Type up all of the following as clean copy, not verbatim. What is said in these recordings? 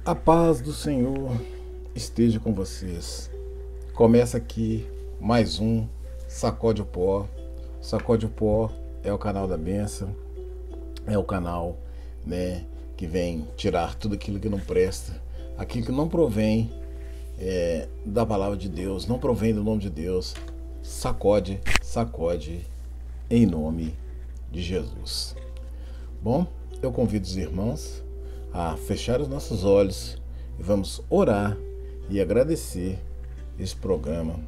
A paz do Senhor esteja com vocês. Começa aqui mais um Sacode o Pó. Sacode o Pó é o canal da bênção, é o canal, que vem tirar tudo aquilo que não presta, aquilo que não provém da palavra de Deus, não provém do nome de Deus. Sacode, sacode em nome de Jesus. Bom, eu convido os irmãos a fechar os nossos olhos e vamos orar e agradecer esse programa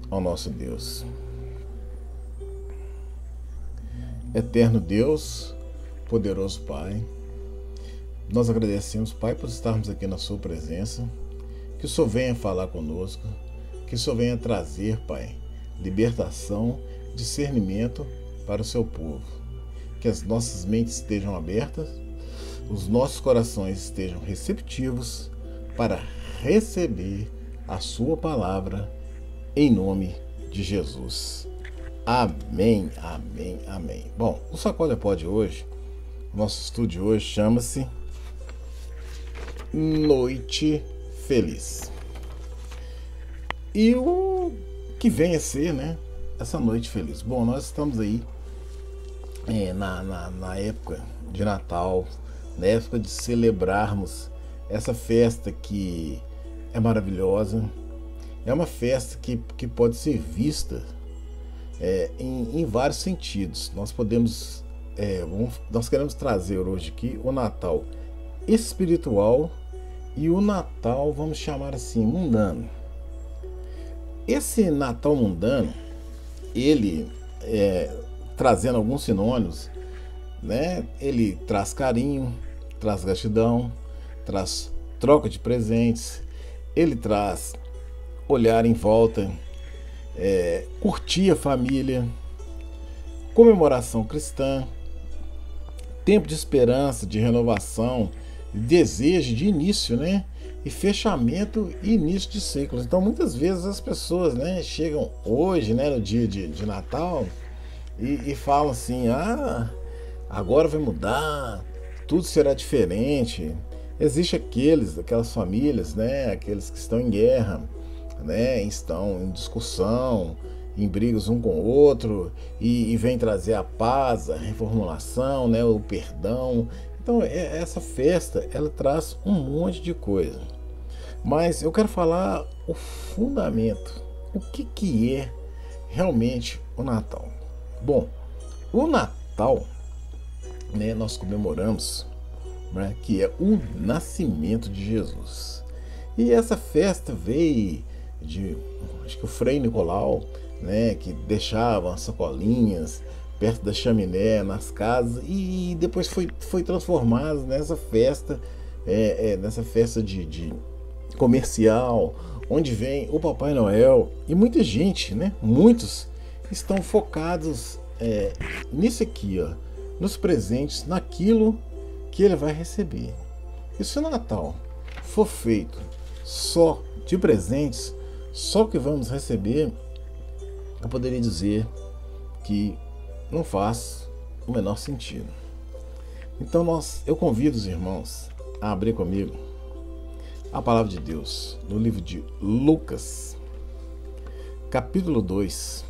ao nosso Deus. Eterno Deus, poderoso Pai, nós agradecemos, Pai, por estarmos aqui na Sua presença, que o Senhor venha falar conosco, que o Senhor venha trazer, Pai, libertação, discernimento para o Seu povo, que as nossas mentes estejam abertas, os nossos corações estejam receptivos para receber a Sua palavra em nome de Jesus. Amém, amém, amém. Bom, o Sacode Pó de hoje, o nosso estudo de hoje chama-se Noite Feliz. E o que vem a ser, essa noite feliz? Bom, nós estamos aí na época de Natal, na época de celebrarmos essa festa que é maravilhosa. É uma festa que pode ser vista em vários sentidos. Nós queremos trazer hoje aqui o Natal espiritual e o Natal, vamos chamar assim, mundano. Esse Natal mundano, ele trazendo alguns sinônimos, ele traz carinho, traz gratidão, traz troca de presentes, ele traz olhar em volta, curtir a família, comemoração cristã, tempo de esperança, de renovação, desejo de início, e fechamento e início de ciclos. Então muitas vezes as pessoas chegam hoje, no dia de Natal, e falam assim: agora vai mudar, tudo será diferente. Existem aquelas famílias, aqueles que estão em guerra, estão em discussão, em brigas um com o outro, e vem trazer a paz, a reformulação, o perdão. Então essa festa, ela traz um monte de coisa. Mas eu quero falar o fundamento, o que é realmente o Natal. Bom, o Natal, nós comemoramos, que é o nascimento de Jesus. E essa festa veio acho que o Frei Nicolau, que deixava as sacolinhas perto da chaminé, nas casas, e depois foi transformado nessa festa, de comercial, onde vem o Papai Noel, e muita gente, muitos estão focados nisso aqui, nos presentes, naquilo que ele vai receber. E se o Natal for feito só de presentes, só o que vamos receber, eu poderia dizer que não faz o menor sentido. Então eu convido os irmãos a abrir comigo a palavra de Deus no livro de Lucas, capítulo 2,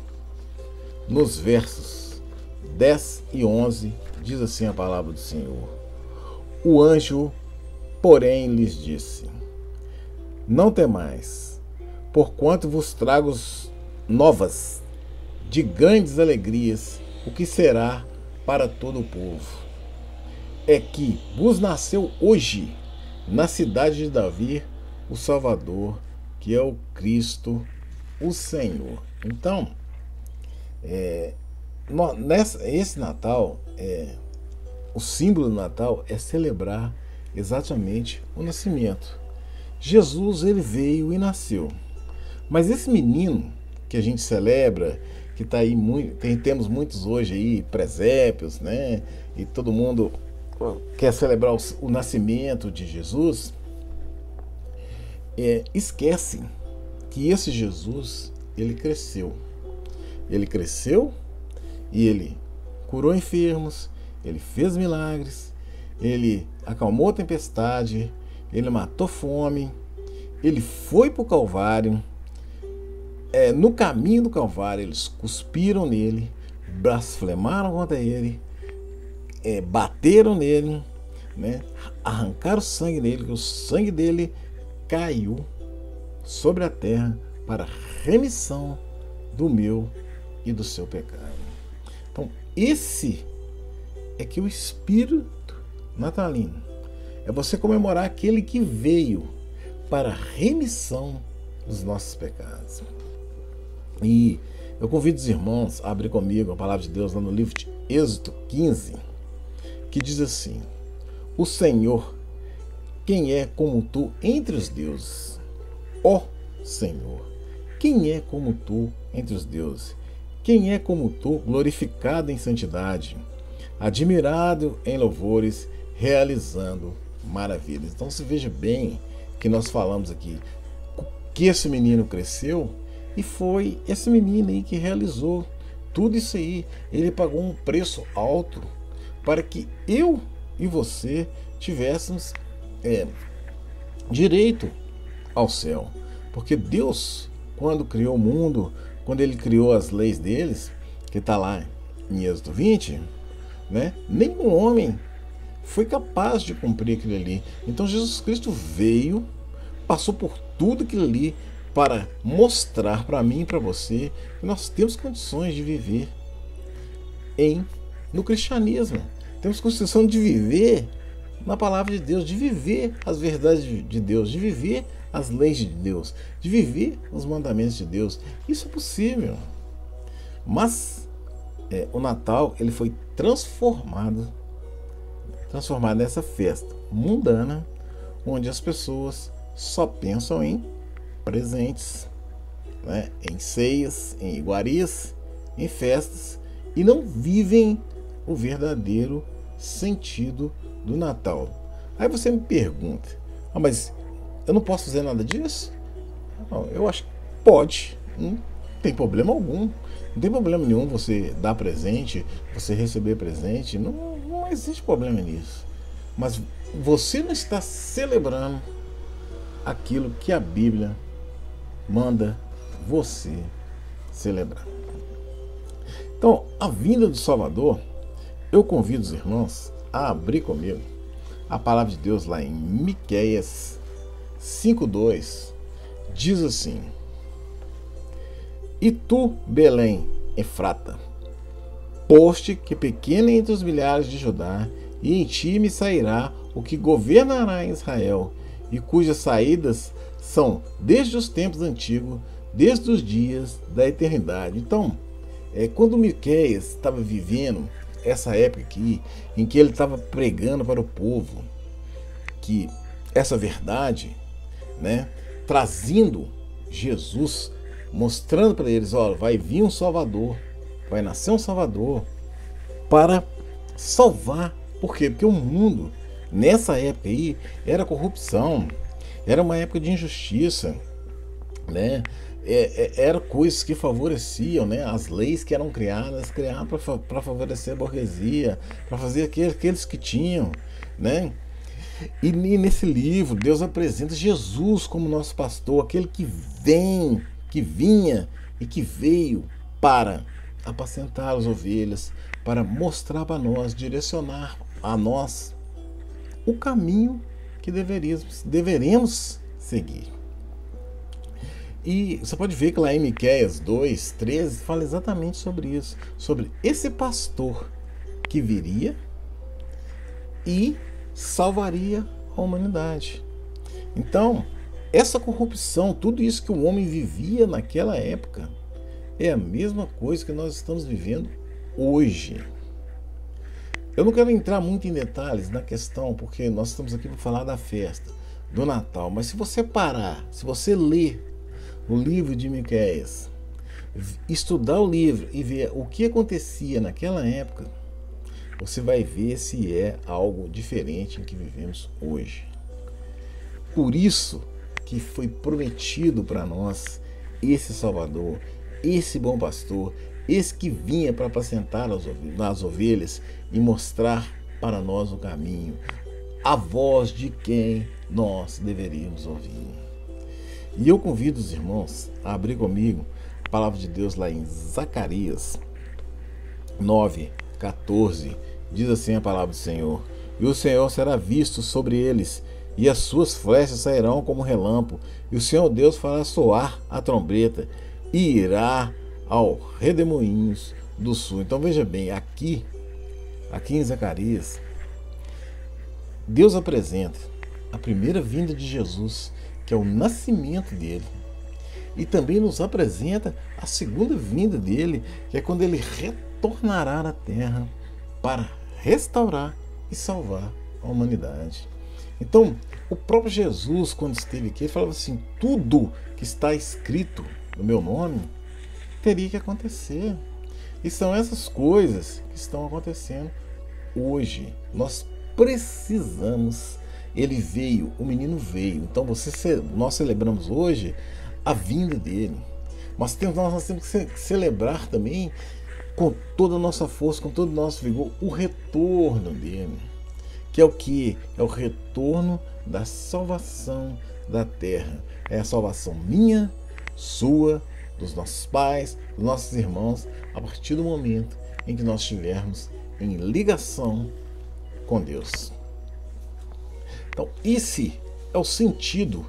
nos versos 10 e 11, diz assim a palavra do Senhor: O anjo, porém, lhes disse: Não temais, porquanto vos trago novas de grandes alegrias, o que será para todo o povo. É que vos nasceu hoje, na cidade de Davi, o Salvador, que é o Cristo, o Senhor. Então, esse Natal, o símbolo do Natal é celebrar exatamente o nascimento. Jesus, ele veio e nasceu. Mas esse menino que a gente celebra, que está aí temos muitos hoje aí, presépios, e todo mundo quer celebrar o nascimento de Jesus, esquece que esse Jesus, ele cresceu. Ele cresceu e ele curou enfermos, ele fez milagres, ele acalmou a tempestade, ele matou fome, ele foi para o Calvário. No caminho do Calvário, eles cuspiram nele, blasfemaram contra ele, bateram nele, né? Arrancaram o sangue dele, que o sangue dele caiu sobre a terra para remissão do meu e do seu pecado. Então, esse é que o espírito natalino é você comemorar aquele que veio para a remissão dos nossos pecados. E eu convido os irmãos a abrir comigo a palavra de Deus lá no livro de Êxodo 15, que diz assim: o Senhor, quem é como tu entre os deuses? Ó Senhor, quem é como tu entre os deuses? Quem é como tu, glorificado em santidade, admirado em louvores, realizando maravilhas? Então se veja bem que nós falamos aqui que esse menino cresceu e foi esse menino aí que realizou tudo isso aí. Ele pagou um preço alto para que eu e você tivéssemos direito ao céu. Porque Deus, quando criou o mundo, quando ele criou as leis deles, que está lá em Êxodo 20, né, nenhum homem foi capaz de cumprir aquilo ali. Então Jesus Cristo veio, passou por tudo aquilo ali para mostrar para mim e para você que nós temos condições de viver no cristianismo. Temos condição de viver na palavra de Deus, de viver as verdades de Deus, de viver as leis de Deus, de viver os mandamentos de Deus. Isso é possível. Mas o Natal ele foi transformado nessa festa mundana, onde as pessoas só pensam em presentes, né, em ceias, em iguarias, em festas, e não vivem o verdadeiro sentido do Natal. Aí você me pergunta: mas eu não posso fazer nada disso? Não, eu acho que pode, não tem problema algum. Não tem problema nenhum você dar presente, você receber presente, não existe problema nisso. Mas você não está celebrando aquilo que a Bíblia manda você celebrar. Então, a vinda do Salvador, eu convido os irmãos a abrir comigo a palavra de Deus lá em Miqueias 5:2, diz assim: e tu, Belém, Efrata, poste que pequena entre os milhares de Judá, e em ti me sairá o que governará em Israel, e cujas saídas são desde os tempos antigos, desde os dias da eternidade. Então, quando Miqueias estava vivendo essa época aqui, em que ele estava pregando para o povo que essa verdade, né, trazendo Jesus, mostrando para eles: olha, vai vir um Salvador, vai nascer um Salvador para salvar. Por quê? Porque o mundo nessa época aí era corrupção, era uma época de injustiça, né? Eram coisas que favoreciam, né? As leis que eram criadas para favorecer a burguesia, para fazer aqueles que tinham, né? E nesse livro Deus apresenta Jesus como nosso pastor, aquele que vinha e que veio para apacentar as ovelhas, para mostrar para nós, direcionar a nós o caminho que deveremos seguir. E você pode ver que lá em Miqueias 2:13 fala exatamente sobre isso, sobre esse pastor que viria e salvaria a humanidade. Então, essa corrupção, tudo isso que o homem vivia naquela época, é a mesma coisa que nós estamos vivendo hoje. Eu não quero entrar muito em detalhes na questão, porque nós estamos aqui para falar da festa, do Natal. Mas se você parar, se você ler o livro de Miqueias, estudar o livro e ver o que acontecia naquela época, você vai ver se é algo diferente em que vivemos hoje. Por isso que foi prometido para nós esse Salvador, esse bom pastor, esse que vinha para apacentar as ovelhas e mostrar para nós o caminho, a voz de quem nós deveríamos ouvir. E eu convido os irmãos a abrir comigo a palavra de Deus lá em Zacarias 9:14. Diz assim a palavra do Senhor: e o Senhor será visto sobre eles, e as suas flechas sairão como relâmpago, e o Senhor Deus fará soar a trombeta, e irá ao redemoinhos do sul. Então veja bem, aqui em Zacarias, Deus apresenta a primeira vinda de Jesus, que é o nascimento dele, e também nos apresenta a segunda vinda dele, que é quando ele retornará na terra para restaurar e salvar a humanidade. Então, o próprio Jesus, quando esteve aqui, ele falava assim: tudo que está escrito no meu nome teria que acontecer. E são essas coisas que estão acontecendo hoje. Nós precisamos. Ele veio, o menino veio. Então nós celebramos hoje a vinda dele. Mas nós temos que celebrar também com toda a nossa força, com todo o nosso vigor, o retorno dele. Que é o que? É o retorno da salvação da terra. É a salvação minha, sua, dos nossos pais, dos nossos irmãos, a partir do momento em que nós estivermos em ligação com Deus. Então, esse é o sentido.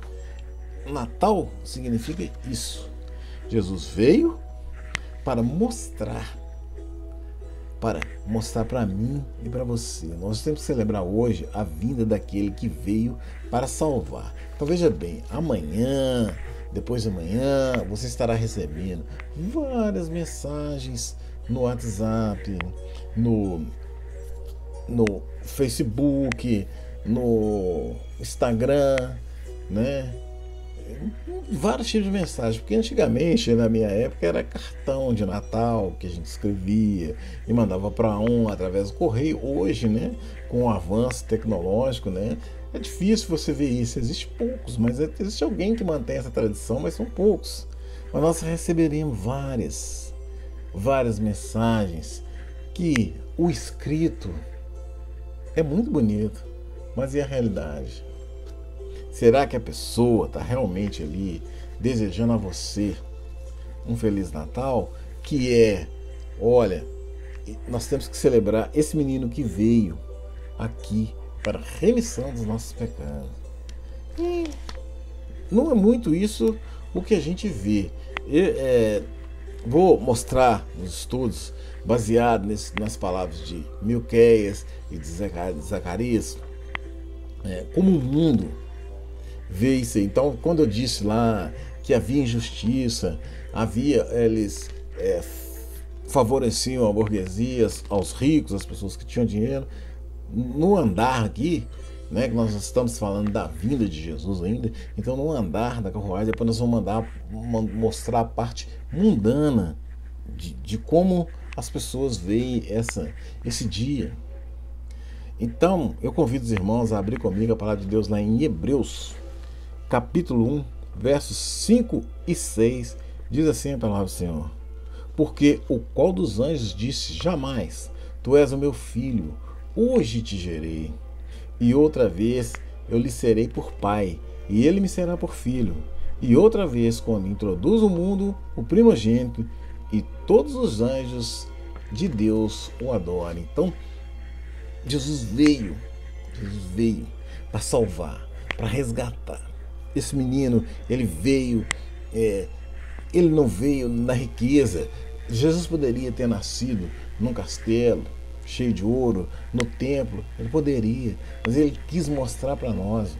Natal significa isso. Jesus veio para mostrar para mim e para você. Nós temos que celebrar hoje a vinda daquele que veio para salvar. Então veja bem, amanhã, depois de amanhã, você estará recebendo várias mensagens no WhatsApp, no Facebook, no Instagram, né? Vários tipos de mensagens, porque antigamente, na minha época, era cartão de Natal que a gente escrevia e mandava para através do correio. Hoje, né, com o avanço tecnológico, né, é difícil você ver isso. Existe poucos, mas existe alguém que mantém essa tradição, mas são poucos. Mas nós receberemos várias mensagens que o escrito é muito bonito, mas e a realidade? Será que a pessoa está realmente ali desejando a você um Feliz Natal? Que é, olha, nós temos que celebrar esse menino que veio aqui para a remissão dos nossos pecados. E não é muito isso o que a gente vê. Vou mostrar nos estudos, baseado nas palavras de Miqueias e de Zacarias, como o mundo vê isso aí. Então, quando eu disse lá que havia injustiça, eles favoreciam a burguesia, aos ricos, às pessoas que tinham dinheiro, no andar aqui, né, que nós estamos falando da vinda de Jesus ainda, então no andar da carruagem, depois nós vamos mostrar a parte mundana de como as pessoas veem esse dia. Então, eu convido os irmãos a abrir comigo a palavra de Deus lá em Hebreus, capítulo 1, versos 5 e 6, diz assim a palavra do Senhor: porque o qual dos anjos disse jamais, tu és o meu filho, hoje te gerei, e outra vez eu lhe serei por pai, e ele me será por filho, e outra vez quando introduz o mundo o primogênito, e todos os anjos de Deus o adorem. Então, Jesus veio para salvar, para resgatar. Esse menino, ele veio, ele não veio na riqueza. Jesus poderia ter nascido num castelo cheio de ouro, no templo, ele poderia, mas ele quis mostrar para nós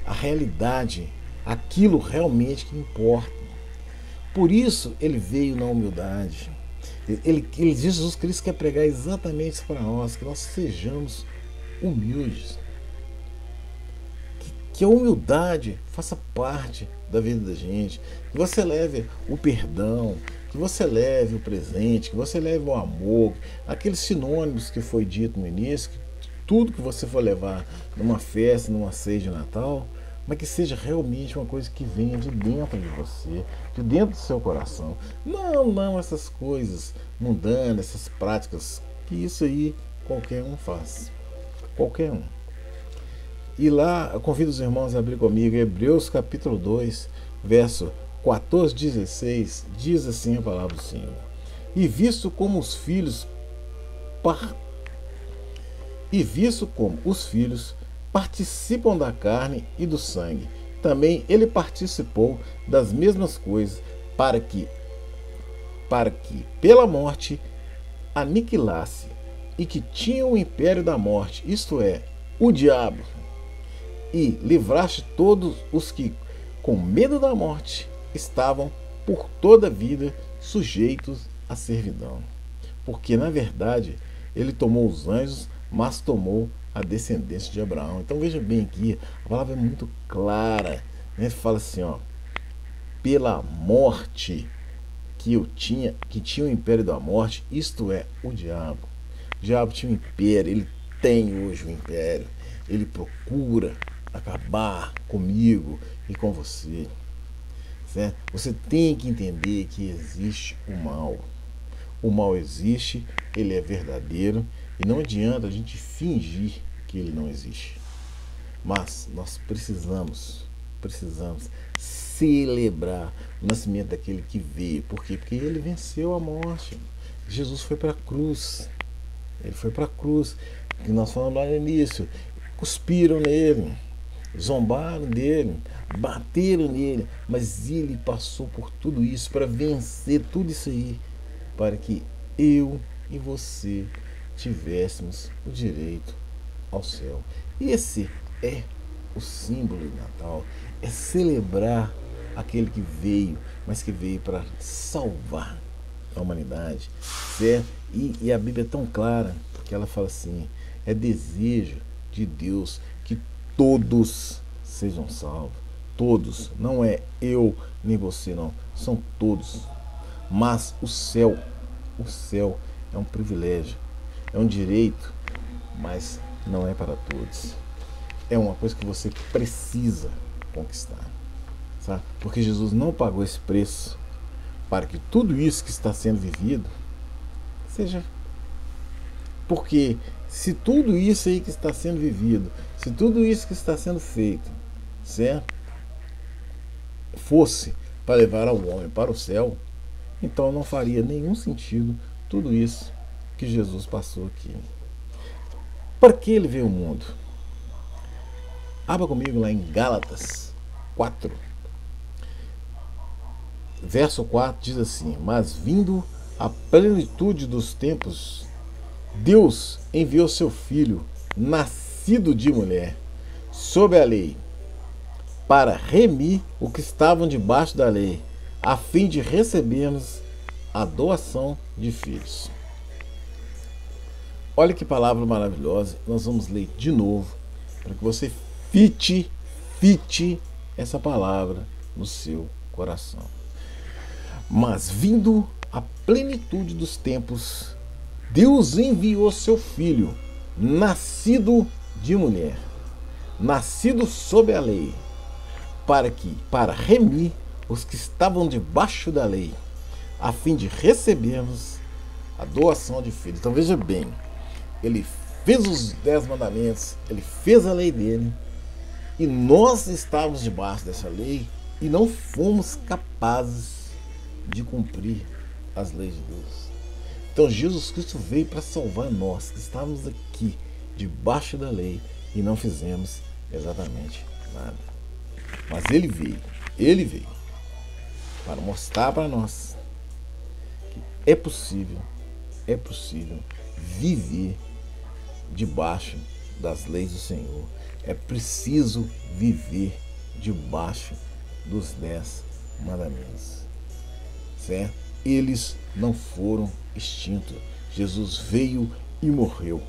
a realidade, aquilo realmente que importa. Por isso ele veio na humildade. Jesus Cristo quer pregar exatamente isso para nós, que nós sejamos humildes. Que a humildade faça parte da vida da gente. Que você leve o perdão, que você leve o presente, que você leve o amor, aqueles sinônimos que foi dito no início, que tudo que você for levar numa festa, numa ceia de Natal, mas que seja realmente uma coisa que venha de dentro de você, de dentro do seu coração. Não essas coisas mundanas, essas práticas, que isso aí qualquer um faz. Qualquer um. E lá, eu convido os irmãos a abrir comigo, Hebreus capítulo 2, verso 14, 16, diz assim a palavra do Senhor. E visto como os filhos participam da carne e do sangue, também ele participou das mesmas coisas, para que pela morte aniquilasse e que tinha o império da morte, isto é, o diabo, e livraste todos os que, com medo da morte, estavam por toda a vida sujeitos à servidão. Porque, na verdade, ele tomou os anjos, mas tomou a descendência de Abraão. Então veja bem aqui, a palavra é muito clara, né? Fala assim, ó, pela morte que tinha o império da morte, isto é, o diabo. O diabo tinha um império, ele tem hoje um império. Ele procura acabar comigo e com você. Certo? Você tem que entender que existe o mal. O mal existe, ele é verdadeiro e não adianta a gente fingir que ele não existe. Mas nós precisamos celebrar o nascimento daquele que veio. Por quê? Porque ele venceu a morte. Jesus foi para a cruz. Ele foi para a cruz. Que nós falamos lá no início. Cuspiram nele, zombaram dele, bateram nele. Mas ele passou por tudo isso para vencer tudo isso aí. Para que eu e você tivéssemos o direito ao céu. Esse é o símbolo do Natal. É celebrar aquele que veio, mas que veio para salvar a humanidade, certo? E a Bíblia é tão clara que ela fala assim, é desejo de Deus que todos sejam salvos. Todos, não é eu nem você não, são todos. Mas o céu é um privilégio, é um direito, mas não é para todos. É uma coisa que você precisa conquistar, sabe? Porque Jesus não pagou esse preço para que tudo isso que está sendo vivido seja. Porque se tudo isso aí que está sendo vivido, se tudo isso que está sendo feito, certo, fosse para levar ao homem para o céu, então não faria nenhum sentido tudo isso que Jesus passou aqui. Para que ele veio ao mundo? Abra comigo lá em Gálatas 4. Verso 4 diz assim: mas vindo a plenitude dos tempos, Deus enviou seu Filho, nascido de mulher, sob a lei, para remir o que estavam debaixo da lei, a fim de recebermos a doação de filhos. Olha que palavra maravilhosa. Nós vamos ler de novo, para que você fite essa palavra no seu coração. Mas vindo a plenitude dos tempos, Deus enviou seu Filho, nascido de mulher, nascido sob a lei, para remir os que estavam debaixo da lei, a fim de recebermos a doação de filhos. Então veja bem, ele fez os 10 mandamentos, ele fez a lei dele, e nós estávamos debaixo dessa lei e não fomos capazes de cumprir as leis de Deus. Então Jesus Cristo veio para salvar nós, que estávamos aqui debaixo da lei e não fizemos exatamente nada. Mas ele veio para mostrar para nós que é possível viver debaixo das leis do Senhor. É preciso viver debaixo dos 10 mandamentos, certo? Eles não foram extintos. Jesus veio e morreu,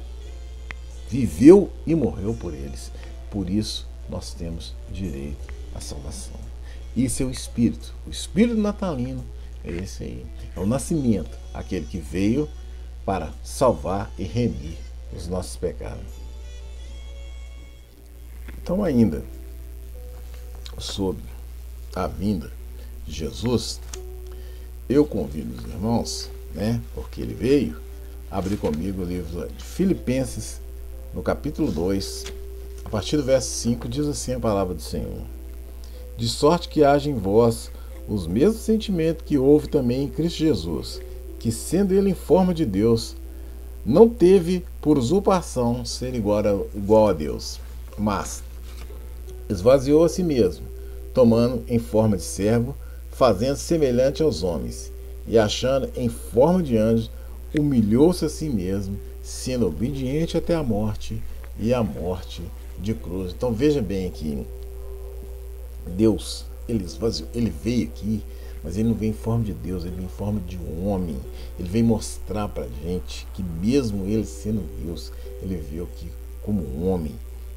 viveu e morreu por eles. Por isso nós temos direito à salvação. Isso é o Espírito natalino é esse aí, é o nascimento, aquele que veio para salvar e remir os nossos pecados. Então, ainda sobre a vinda de Jesus, eu convido os irmãos, porque ele veio, abrir comigo o livro de Filipenses, no capítulo 2, a partir do verso 5, diz assim a palavra do Senhor: de sorte que haja em vós os mesmos sentimentos que houve também em Cristo Jesus, que sendo ele em forma de Deus, não teve por usurpação ser igual a Deus, mas esvaziou a si mesmo, tomando em forma de servo, fazendo-se semelhante aos homens, e achando em forma de anjo, humilhou-se a si mesmo, sendo obediente até a morte, e a morte de cruz. Então veja bem aqui, Deus, ele esvaziou, ele veio aqui, mas ele não veio em forma de Deus, ele veio em forma de um homem. Ele veio mostrar pra gente que mesmo ele sendo Deus, ele veio aqui como um homem,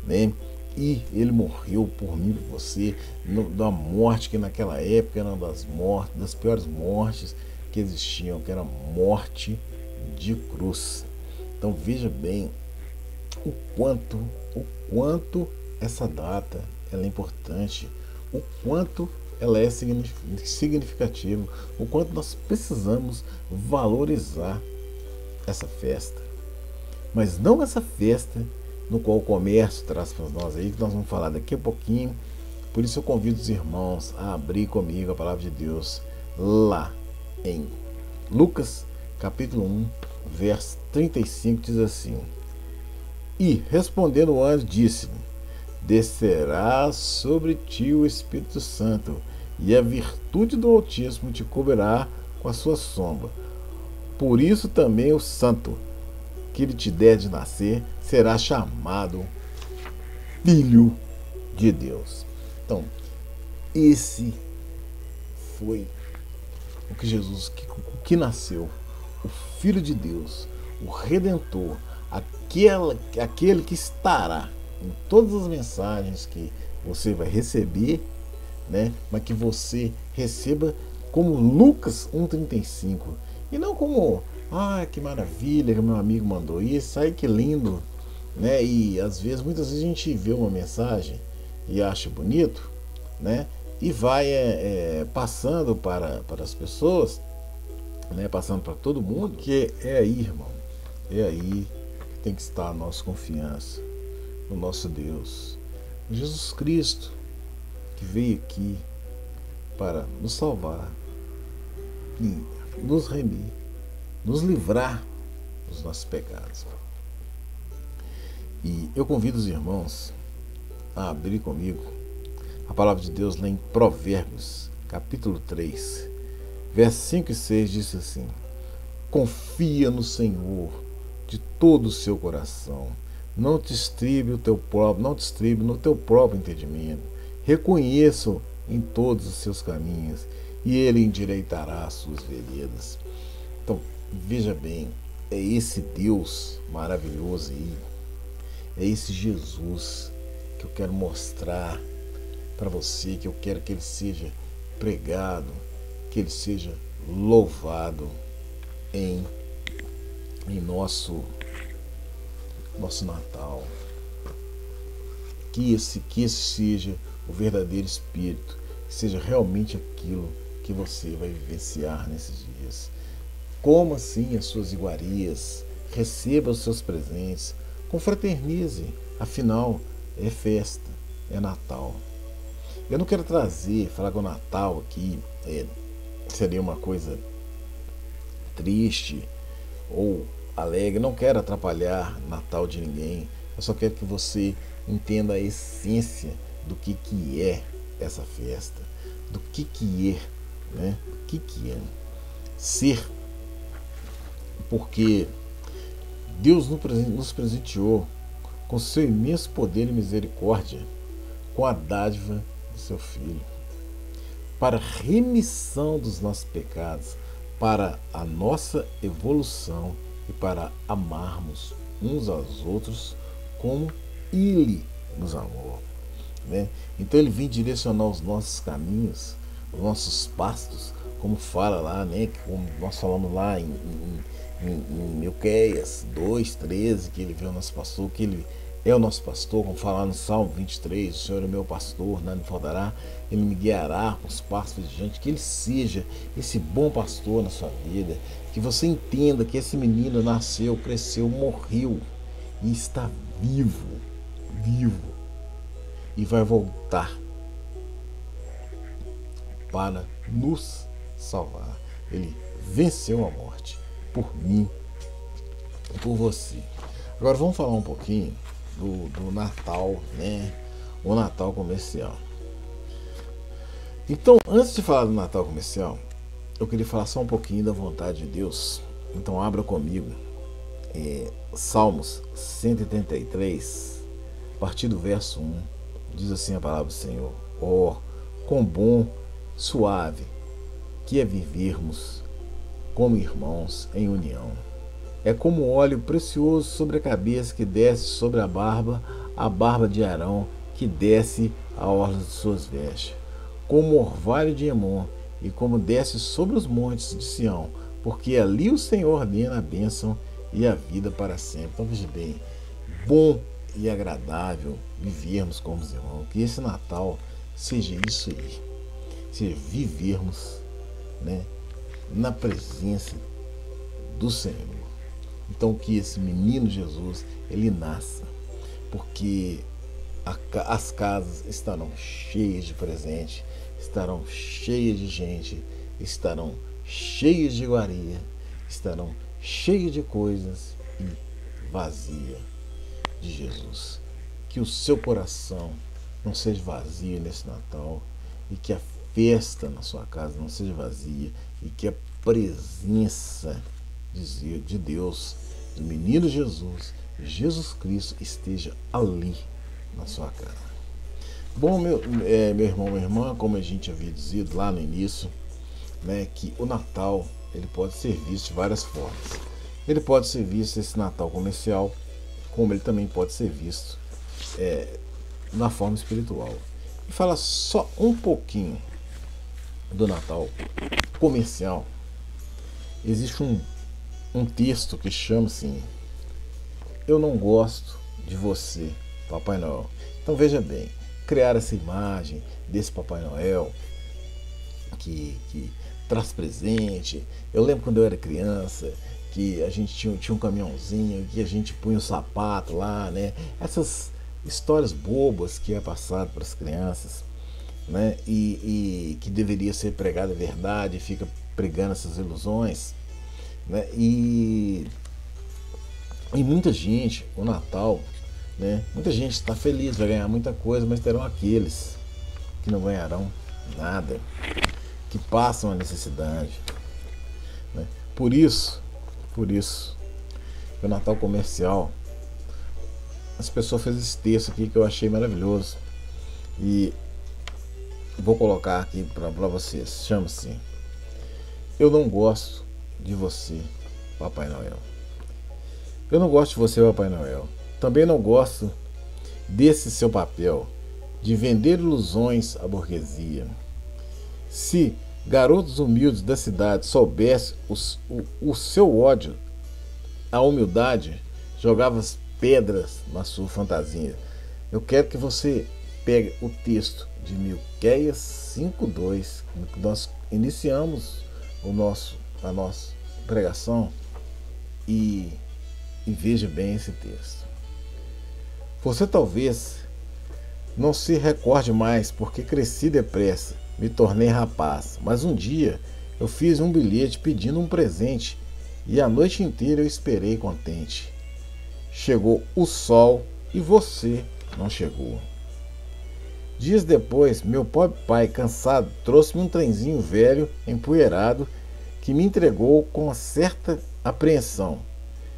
né? E ele morreu por mim, por você, da morte que naquela época era uma das piores mortes que existiam, que era a morte de cruz. Então veja bem o quanto essa data ela é importante, o quanto ela é significativa, o quanto nós precisamos valorizar essa festa. Mas não essa festa no qual o comércio traz para nós aí, que nós vamos falar daqui a pouquinho. Por isso eu convido os irmãos a abrir comigo a palavra de Deus lá em Lucas capítulo 1, verso 35, diz assim: e respondendo o anjo disse-lhe: descerá sobre ti o Espírito Santo, e a virtude do Altíssimo te cobrirá com a sua sombra. Por isso também o santo que ele te der de nascer será chamado Filho de Deus. Então, esse foi o que Jesus, que nasceu, o Filho de Deus, o Redentor, aquele que estará em todas as mensagens que você vai receber, né? Mas que você receba como Lucas 1,35 e não como que maravilha que meu amigo mandou isso, ai que lindo, né? E muitas vezes a gente vê uma mensagem e acha bonito, né? E vai passando para as pessoas, né? Passando para todo mundo, que é aí, irmão, é aí que tem que estar a nossa confiança no nosso Deus, Jesus Cristo, que veio aqui para nos salvar e nos remir, nos livrar dos nossos pecados. E eu convido os irmãos a abrir comigo a palavra de Deus lá em Provérbios, capítulo 3, versos 5 e 6, diz assim: confia no Senhor de todo o seu coração, não te estribe no teu próprio entendimento, reconheça-o em todos os seus caminhos, e ele endireitará as suas veredas. Então, veja bem, é esse Deus maravilhoso aí, é esse Jesus que eu quero mostrar para você, que eu quero que ele seja pregado, que ele seja louvado em nosso Natal. Que esse seja o verdadeiro Espírito, que seja realmente aquilo que você vai vivenciar nesses dias. Coma assim as suas iguarias, receba os seus presentes, confraternize, afinal é festa, é Natal. Eu não quero falar que o Natal aqui seria uma coisa triste ou alegre, não quero atrapalhar Natal de ninguém, eu só quero que você entenda a essência do que é essa festa, do que é, né? O que é ser, porque Deus nos presenteou com seu imenso poder e misericórdia, com a dádiva do seu Filho, para remissão dos nossos pecados, para a nossa evolução e para amarmos uns aos outros como Ele nos amou, né? Então Ele vem direcionar os nossos caminhos, os nossos passos, como fala lá, né? Como nós falamos lá em Miqueias 2,13, que Ele vê o nosso pastor, que Ele é o nosso pastor, como fala no Salmo 23, o Senhor é o meu pastor, nada me faltará, Ele me guiará com os passos de gente, que Ele seja esse bom pastor na sua vida, que você entenda que esse menino nasceu, cresceu, morreu e está vivo, e vai voltar para nos salvar. Ele venceu a morte por mim e por você. Agora vamos falar um pouquinho do Natal, né? O Natal comercial. Então, antes de falar do Natal comercial, eu queria falar só um pouquinho da vontade de Deus. Então abra comigo Salmos 133, a partir do verso 1. Diz assim a palavra do Senhor: ó, quão bom, suave que é vivermos como irmãos em união. É como óleo precioso sobre a cabeça que desce sobre a barba de Arão que desce a orla de suas vestes, como o orvalho de Emon, e como desce sobre os montes de Sião, porque ali o Senhor ordena a bênção e a vida para sempre. Então veja bem, bom e agradável vivermos como irmãos. Que esse Natal seja isso aí, seja vivermos, né, na presença do Senhor. Então que esse menino Jesus, ele nasça, porque as casas estarão cheias de presente, estarão cheias de gente, estarão cheias de iguaria, estarão cheias de coisas e vazia de Jesus. Que o seu coração não seja vazio nesse Natal, e que a festa na sua casa não seja vazia, e que a presença de Deus, do menino Jesus, Jesus Cristo, esteja ali na sua casa. Bom, meu irmão, minha irmã, como a gente havia dizido lá no início, né, que o Natal ele pode ser visto de várias formas. Ele pode ser visto, esse Natal comercial, como ele também pode ser visto na forma espiritual. E falar só um pouquinho do Natal comercial. Existe um texto que chama assim: eu não gosto de você, Papai Noel. Então veja bem, criar essa imagem desse Papai Noel que traz presente. Eu lembro quando eu era criança que a gente tinha um caminhãozinho que a gente punha o sapato lá, né? Essas histórias bobas que é passado para as crianças, né? E que deveria ser pregada a verdade, fica pregando essas ilusões, né? E muita gente, o Natal, né? Muita gente está feliz, vai ganhar muita coisa, mas terão aqueles que não ganharão nada, que passam a necessidade, né? Por isso, o Natal comercial, as pessoas fez esse texto aqui que eu achei maravilhoso e vou colocar aqui para vocês. Chama-se: eu não gosto de você, Papai Noel. Eu não gosto de você, Papai Noel. Também não gosto desse seu papel de vender ilusões à burguesia. Se garotos humildes da cidade soubessem o seu ódio à humildade, jogava as pedras na sua fantasia. Eu quero que você pegue o texto de Miqueias 5:2, que nós iniciamos a nossa pregação, e veja bem esse texto. Você talvez não se recorde mais, porque cresci depressa, me tornei rapaz, mas um dia eu fiz um bilhete pedindo um presente, e a noite inteira eu esperei contente. Chegou o sol e você não chegou. Dias depois, meu pobre pai, cansado, trouxe-me um trenzinho velho, empoeirado, que me entregou com uma certa apreensão.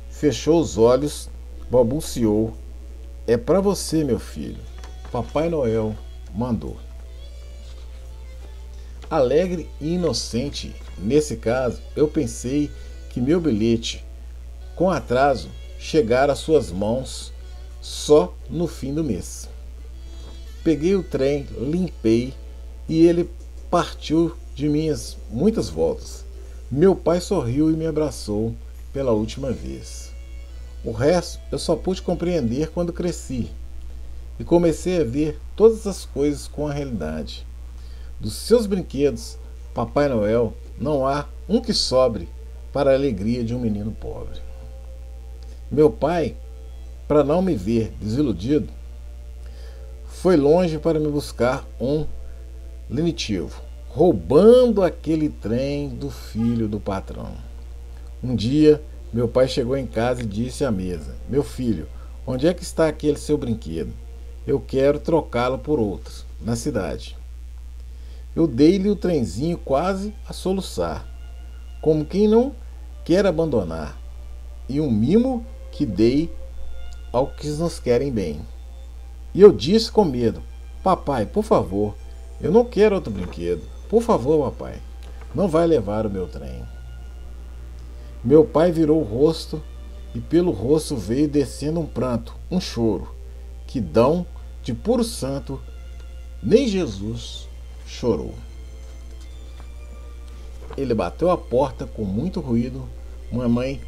Fechou os olhos, balbuciou: é para você, meu filho. Papai Noel mandou. Alegre e inocente, nesse caso, eu pensei que meu bilhete, com atraso, chegara às suas mãos só no fim do mês. Peguei o trem, limpei e ele partiu de minhas muitas voltas. Meu pai sorriu e me abraçou pela última vez. O resto eu só pude compreender quando cresci e comecei a ver todas as coisas com a realidade. Dos seus brinquedos, Papai Noel, não há um que sobre para a alegria de um menino pobre. Meu pai, para não me ver desiludido, foi longe para me buscar um lenitivo, roubando aquele trem do filho do patrão. Um dia, meu pai chegou em casa e disse à mesa: meu filho, onde é que está aquele seu brinquedo? Eu quero trocá-lo por outro, na cidade. Eu dei-lhe o trenzinho quase a soluçar, como quem não quer abandonar, e um mimo que dei ao que nos querem bem. E eu disse com medo: papai, por favor, eu não quero outro brinquedo. Por favor, papai, não vai levar o meu trem. Meu pai virou o rosto e pelo rosto veio descendo um pranto, um choro, que dão de puro santo, nem Jesus chorou. Ele bateu a porta com muito ruído. Mamãe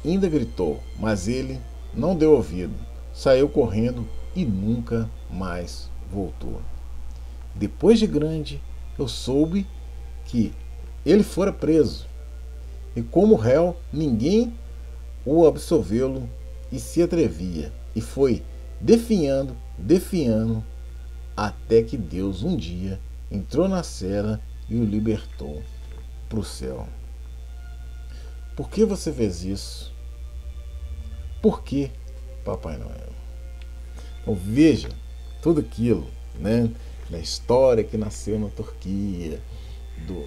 ainda gritou, mas ele não deu ouvido. Saiu correndo e nunca mais voltou. Depois de grande, eu soube que ele fora preso. E como réu, ninguém o absolveu-lo e se atrevia. E foi definhando, até que Deus um dia entrou na cela e o libertou para o céu. Por que você fez isso? Por que, Papai Noel? Então veja tudo aquilo, né, da história que nasceu na Turquia, do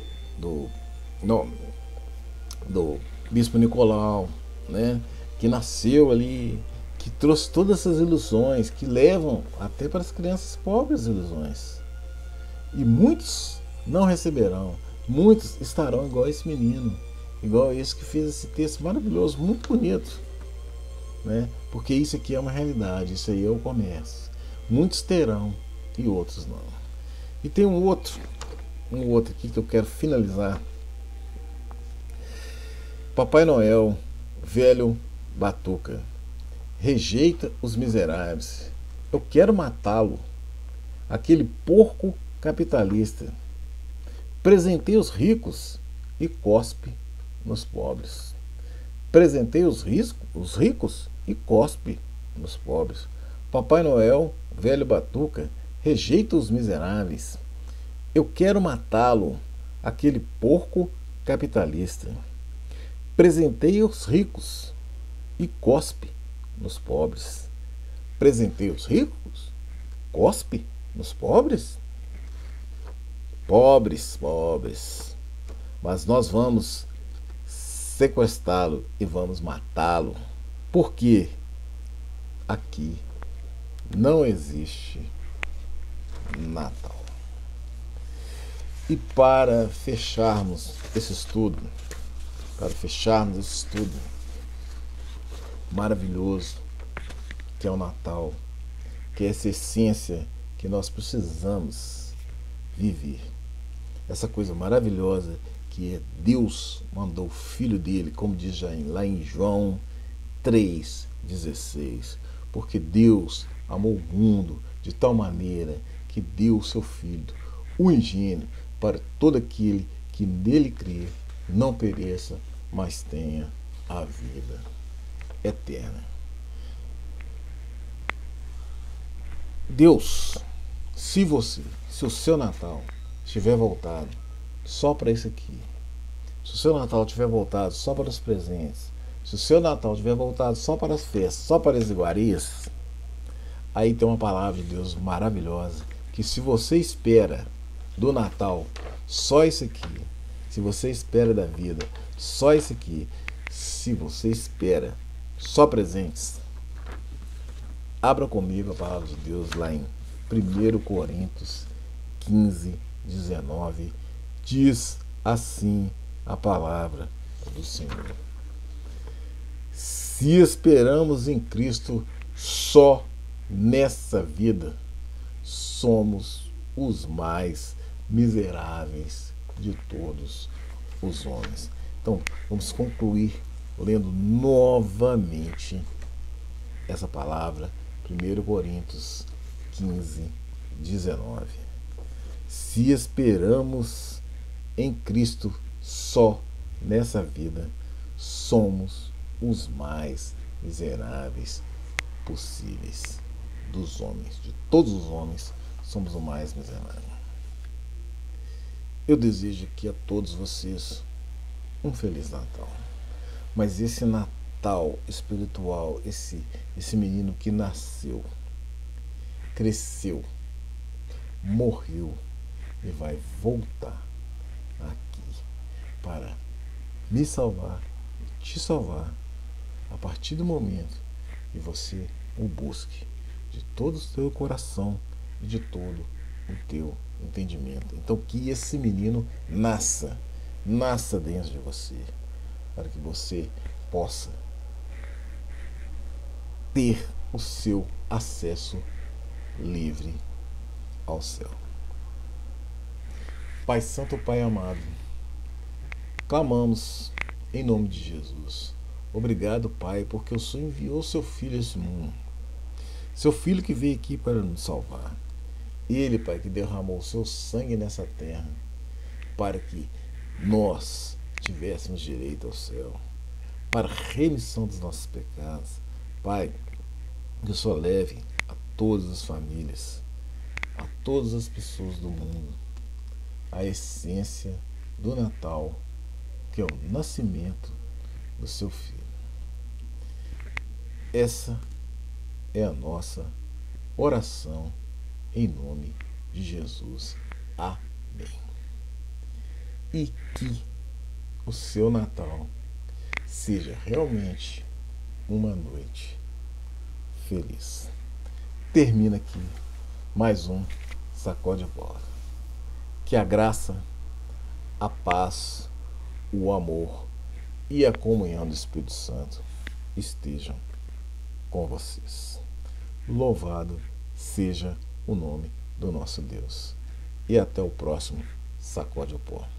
Bispo Nicolau, né, que nasceu ali, que trouxe todas essas ilusões, que levam até para as crianças pobres ilusões. E muitos não receberão, muitos estarão igual esse menino, igual esse que fez esse texto maravilhoso, muito bonito, né? Porque isso aqui é uma realidade, isso aí é o comércio. Muitos terão e outros não. E tem um outro aqui que eu quero finalizar. Papai Noel, velho batuca, rejeita os miseráveis. Eu quero matá-lo, aquele porco capitalista. Presenteia os ricos e cospe nos pobres. Presenteia os ricos e cospe nos pobres. Papai Noel, velho batuca, rejeita os miseráveis. Eu quero matá-lo, aquele porco capitalista. Presenteia os ricos e cospe nos pobres. Presenteia os ricos, cospe nos pobres. Pobres. Mas nós vamos sequestrá-lo e vamos matá-lo. Porque aqui não existe Natal. E para fecharmos esse estudo maravilhoso que é o Natal, que é essa essência que nós precisamos viver, essa coisa maravilhosa que é Deus mandou o Filho dele, como diz lá em João 3,16, porque Deus amou o mundo de tal maneira que deu o seu Filho unigênito para todo aquele que nele crê não pereça, mas tenha a vida eterna. Deus, se o seu Natal estiver voltado só para isso aqui, se o seu Natal estiver voltado só para os presentes, se o seu Natal estiver voltado só para as festas, só para as iguarias, aí tem uma palavra de Deus maravilhosa, que se você espera do Natal só isso aqui, se você espera da vida só isso aqui, se você espera só presentes, abra comigo a palavra de Deus lá em 1 Coríntios 15:19. Diz assim a palavra do Senhor: se esperamos em Cristo só nessa vida, somos os mais miseráveis de todos os homens. Então, vamos concluir lendo novamente essa palavra, 1 Coríntios 15:19. Se esperamos em Cristo só nessa vida, somos os mais miseráveis possíveis. dos homens, de todos os homens, somos o mais miserável. Eu desejo aqui a todos vocês um Feliz Natal. Mas esse Natal espiritual, esse menino que nasceu, cresceu, morreu e vai voltar aqui para me salvar, te salvar, a partir do momento que você o busque de todo o seu coração e de todo o teu entendimento. Então que esse menino nasça dentro de você, para que você possa ter o seu acesso livre ao céu. Pai Santo, Pai amado, clamamos em nome de Jesus. Obrigado, Pai, porque o Senhor enviou seu Filho a esse mundo. Seu Filho que veio aqui para nos salvar. Ele, Pai, que derramou o seu sangue nessa terra para que nós tivéssemos direito ao céu, para a remissão dos nossos pecados. Pai, que o Senhor leve a todas as famílias, a todas as pessoas do mundo, a essência do Natal, que é o nascimento do seu Filho. Essa é a nossa oração em nome de Jesus. Amém. E que o seu Natal seja realmente uma noite feliz. Termina aqui mais um Sacode a Bola. Que a graça, a paz, o amor e a comunhão do Espírito Santo estejam com vocês. Louvado seja o nome do nosso Deus. E até o próximo Sacode o Pó.